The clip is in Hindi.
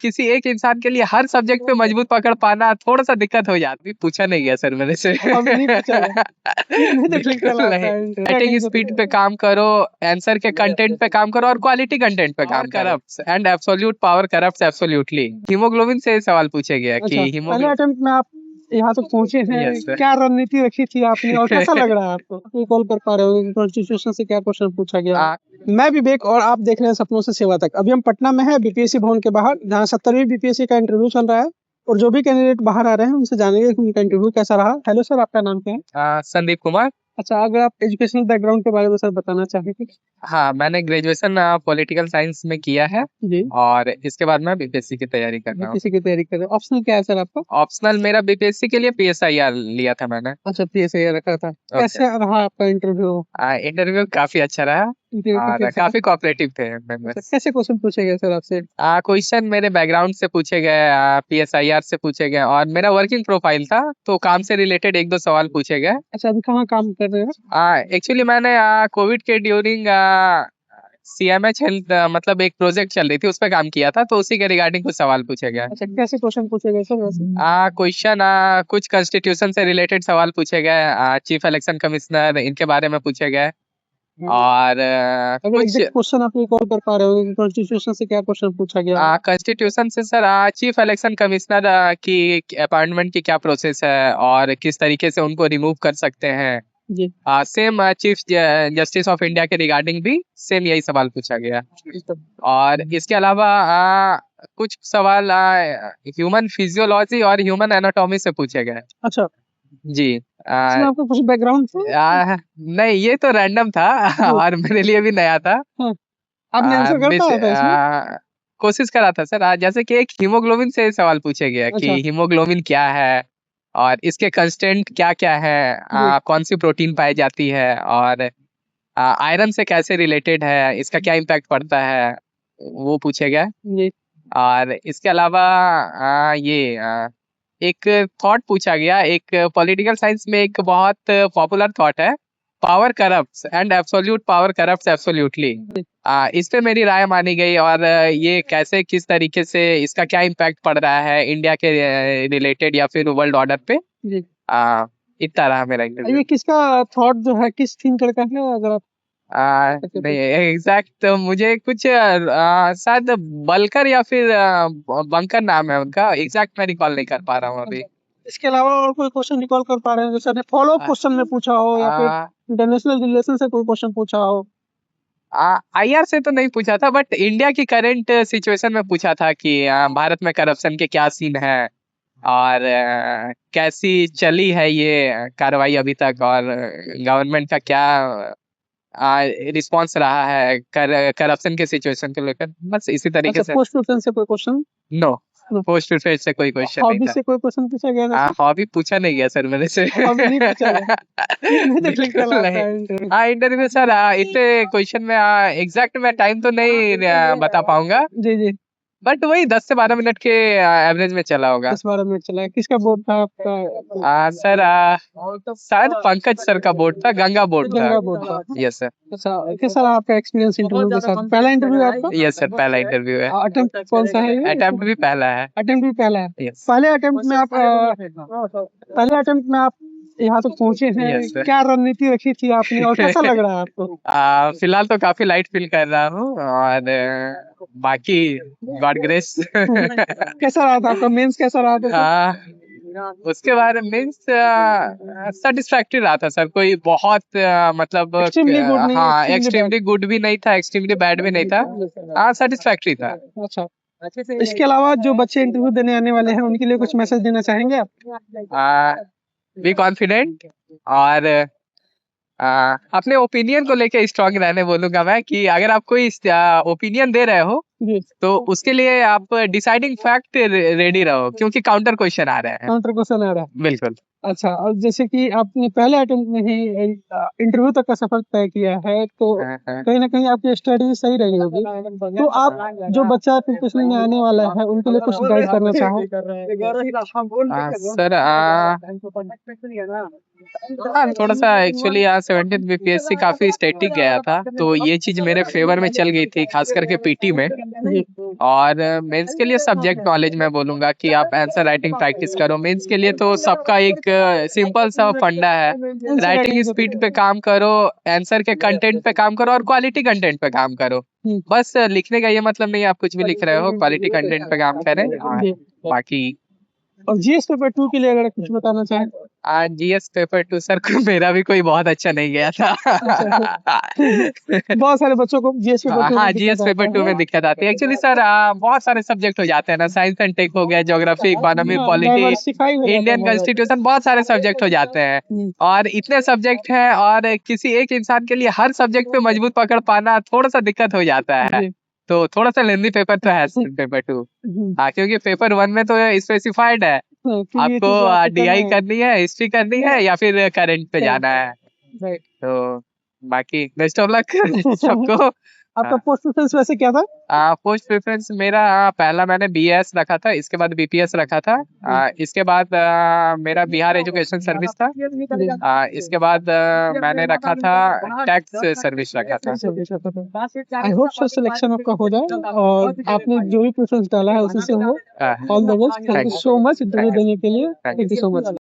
किसी एक इंसान के लिए हर सब्जेक्ट पे मजबूत पकड़ पाना थोड़ा सा दिक्कत हो जाती। पूछा नहीं गया सर मेरे से। अभी नहीं पूछा है। नहीं तो ठीक बिल्कुल चलाता नहीं। है। राइटिंग स्पीड पे काम करो, आंसर के कंटेंट पे काम करो और क्वालिटी कंटेंट पे काम करो। Corrupts and absolute power corrupts absolutely. Haemoglobin से सवाल पूछे गया अच्छा, कि पहले हीमोग्लोबिन। अटेम्प्ट में आप यहाँ तक पहुंचे हैं, यस सर। क्या रणनीति रखी थी आपने और कैसा लग रहा है आपको? आप कॉल कर पा रहे हो, कॉन्स्टिट्यूशन से क्या क्वेश्चन पूछा गया? मैं विवेक और आप देख रहे हैं सपनों से सेवा तक। अभी हम पटना में है, बीपीएससी भवन के बाहर, जहाँ 70वीं बीपीएससी का इंटरव्यू चल रहा है और जो भी कैंडिडेट बाहर आ रहे हैं उनसे जानेंगे कि उनका इंटरव्यू कैसा रहा। हेलो सर, आपका नाम क्या है? संदीप कुमार। अच्छा, अगर आप एजुकेशनल बैकग्राउंड के बारे में सर बताना चाहेंगे। हाँ, मैंने ग्रेजुएशन पॉलिटिकल साइंस में किया है जी, और इसके बाद मैं बीपीएससी की तैयारी कर रहा हूँ। बीपीएससी की तैयारी कर रहे हैं। ऑप्शनल क्या है सर आपका? ऑप्शनल मेरा बीपीएससी के लिए पीएसआईआर लिया था मैंने। अच्छा, पीएससी रखा था। ओके। कैसे रहा आपका इंटरव्यू? इंटरव्यू काफी अच्छा रहा इंटरव्यू काफी और अच्छा काफी कोऑपरेटिव थे अच्छा, मेंबर्स। कैसे क्वेश्चन पूछे गए सर आपसे? क्वेश्चन मेरे बैकग्राउंड से पूछे गए, पीएसआईआर से पूछे गए और मेरा वर्किंग प्रोफाइल था तो काम से रिलेटेड एक दो सवाल पूछे गए। अच्छा, अभी कहाँ काम कर रहे हो? एक्चुअली मैंने कोविड के ड्यूरिंग सीएमएच हेल्थ मतलब एक प्रोजेक्ट चल रही थी उस पर काम किया था तो उसी के रिगार्डिंग कुछ सवाल पूछे गए। अच्छा, कैसे क्वेश्चन पूछे गए सर वैसे? क्वेश्चन कुछ कॉन्स्टिट्यूशन से रिलेटेड सवाल पूछे गए, चीफ इलेक्शन कमिश्नर इनके बारे में पूछे गए और अगर कुछ एग्जैक्ट क्वेश्चन आप रिकॉल कर पा रहे हो कि कॉन्स्टिट्यूशन से क्या क्वेश्चन पूछा गया? कॉन्स्टिट्यूशन से सर चीफ इलेक्शन कमिश्नर की अपॉइंटमेंट की क्या प्रोसेस है और किस तरीके से उनको रिमूव कर सकते हैं। जी, same chief justice of India के रिगार्डिंग भी सेम यही सवाल पूछा गया और इसके अलावा कुछ सवाल ह्यूमन फिजियोलॉजी और ह्यूमन एनाटॉमी से पूछे गए। अच्छा, जी। इसमें आपका कुछ बैकग्राउंड था? नहीं, ये तो रैंडम था जी, और मेरे लिए भी नया था। हाँ, आपने आंसर कर पाया था इसमें? कोशिश करा था सर। जैसे कि एक हीमोग्लोबिन से सवाल पूछे गया अच्छा, कि हीमोग्लोबिन क्या है और इसके कंस्टेंट क्या क्या है, जी, कौन सी प्रोटीन पाई जाती है और आयरन से कैसे रिलेटेड है, इसका क्या इम्पैक्ट पड़ता है, वो पूछे गए। जी, और इसके अलावा एक थॉट पूछा गया। एक पॉलिटिकल साइंस में एक बहुत पॉपुलर थॉट है, power corrupts and absolute power corrupts absolutely. इस पे मेरी राय मानी गई और ये कैसे किस तरीके से इसका क्या इम्पैक्ट पड़ रहा है इंडिया के रिलेटेड या फिर वर्ल्ड ऑर्डर पे। जी। इतना रहा मेरा इंटरव्यू। ये किसका थॉट जो है किस थीम का है, अगर आप नहीं एग्जैक्ट मुझे कुछ शायद बलकर या फिर बंकर नाम है उनका, एग्जैक्ट मैं रिकॉल नहीं कर पा रहा हूँ अभी। इसके अलावा और कोई क्वेश्चन रिकॉल कर पा रहे हैं जैसे फॉलो अप क्वेश्चन में पूछा हो या फिर इंटरनेशनल रिलेशन से कोई क्वेश्चन पूछा हो? आईआर से तो नहीं पूछा था बट इंडिया की करंट सिचुएशन में पूछा था कि भारत में करप्शन के क्या सीन है और कैसी चली है ये कार्रवाई अभी तक और गवर्नमेंट का क्या रिस्पॉन्स रहा है करप्शन के सिचुएशन को लेकर। बस इसी तरीके अच्छा, से। पोस्ट प्रेफरेंस से कोई क्वेश्चन? नो, पोस्ट प्रेफरेंस से कोई क्वेश्चन नहीं हॉबी था। से कोई क्वेश्चन पूछा गया था? हॉबी पूछा नहीं गया सर मेरे से। हॉबी नहीं पूछा गया? नहीं तो ठीक बिल्कुल चलाता नहीं। है इंटरव्यू। इंटरव्यू सर इतने क्वेश्चन में एग्जैक्ट मैं टाइम तो नहीं बता पाऊंगा जी, जी, बट वही 10 से 12 मिनट के एवरेज में चला होगा। 10-12 मिनट चला है। किसका बोर्ड था आपका? सर शायद पंकज सर का बोर्ड था, गंगा बोर्ड था। गंगा बोर्ड था। Yes sir. अच्छा, कैसा रहा आपका एक्सपीरियंस इंटरव्यू के साथ? पहला इंटरव्यू आपका? यस सर, पहला इंटरव्यू है। अटेम्प्ट कौन सा है ये? अटेम्प्ट भी पहला है। अटेम्प्ट भी पहला है। यस। पहले अटेम्प्ट में आप यहाँ तक पहुंचे हैं, Yes, sir. क्या रणनीति रखी थी आपने और कैसा लग रहा है आपको? फिलहाल तो काफी लाइट फील कर रहा हूँ और बाकी गॉड ग्रेस। कैसा रहा था आपका मेंस? कैसा रहा था? उसके बारे में मीन्स सेटिस्फैक्टरी रहा था सर। कोई बहुत मतलब एक्सट्रीमली गुड नहीं, हाँ extremely एक्सट्रीमली गुड भी नहीं था, एक्सट्रीमली बैड भी नहीं था। हाँ सेटिस्फैक्टरी था। अच्छा, इसके अलावा जो बच्चे इंटरव्यू देने आने वाले हैं उनके लिए कुछ मैसेज देना चाहेंगे आप? बी कॉन्फिडेंट और अपने ओपिनियन को लेके स्ट्रांग रहने बोलूंगा मैं कि अगर आप कोई ओपिनियन दे रहे हो जी, तो उसके लिए आप डिसाइडिंग फैक्ट रेडी रहो क्योंकि काउंटर क्वेश्चन आ रहे हैं। काउंटर क्वेश्चन आ रहा है। बिल्कुल। अच्छा, और जैसे कि आपने पहले अटेम्प्ट में ही इंटरव्यू तक का सफर तय किया है, तो कहीं ना कहीं आपकी स्टडी सही रही होगी। तो आप जो बच्चा प्रिपरेशन में आने वाला है उनके लिए कुछ गाइड करना चाहो? सर हाँ थोड़ा सा एक्चुअली यहाँ 17th बीपीएससी काफी स्टैटिक गया था, तो ये चीज मेरे फेवर में चल गई थी, खास करके पीटी में। और मेंस के लिए सब्जेक्ट नॉलेज मैं बोलूंगा कि आप आंसर राइटिंग प्रैक्टिस करो। मेंस के लिए तो सबका एक सिंपल सा फंडा है, राइटिंग स्पीड पे काम करो, आंसर के कंटेंट पे काम करो और क्वालिटी कंटेंट पे काम करो। बस लिखने का ये मतलब नहीं आप कुछ भी लिख रहे हो, क्वालिटी कंटेंट पे काम करें। और बाकी और जीएस पेपर 2 के लिए अगर कुछ बताना चाहें? आज जीएस पेपर 2 सर को मेरा भी कोई बहुत अच्छा नहीं गया था। बहुत सारे बच्चों को जीएस पेपर 2 हाँ में जीएस दिक्कत पेपर आता 2 है। में दिक्कत आती है एक्चुअली सर। बहुत सारे सब्जेक्ट हो जाते हैं ना, साइंस एंड टेक हो गया, ज्योग्राफी, इकोनॉमी, हाँ, पॉलिटी, डाइवर्सिफाई हो जाता है इंडियन बहुत। कॉन्स्टिट्यूशन, बहुत सारे सब्जेक्ट हो जाते हैं। और इतने सब्जेक्ट हैं और किसी एक इंसान के लिए हर सब्जेक्ट पे मजबूत पकड़ पाना थोड़ा सा दिक्कत हो जाता है। जी। तो थोड़ा सा लेंदी पेपर तो है पेपर 2। हाँ क्योंकि पेपर 1 में तो स्पेसिफाइड है हाँ, कि ये आपको चीजें आपको करना डीआई है। करनी है, हिस्ट्री करनी है या फिर करंट पे Correct. जाना है। राइट। तो बाकी बेस्ट ऑफ लक सबको। आपका पोस्ट प्रेफरेंस वैसे क्या था? पोस्ट प्रेफरेंस मेरा पहला मैंने बीएस रखा था, इसके बाद बीपीएस रखा था। इसके बाद मेरा बिहार एजुकेशन सर्विस था। इसके बाद मैंने रखा था टैक्स सर्विस रखा था। आई होप सो सिलेक्शन आपका हो जाए और आपने जो भी प्रेफरेंस डाला है उसी से हो। All the best, thank you so much interview देने के लिए। Thank you so much.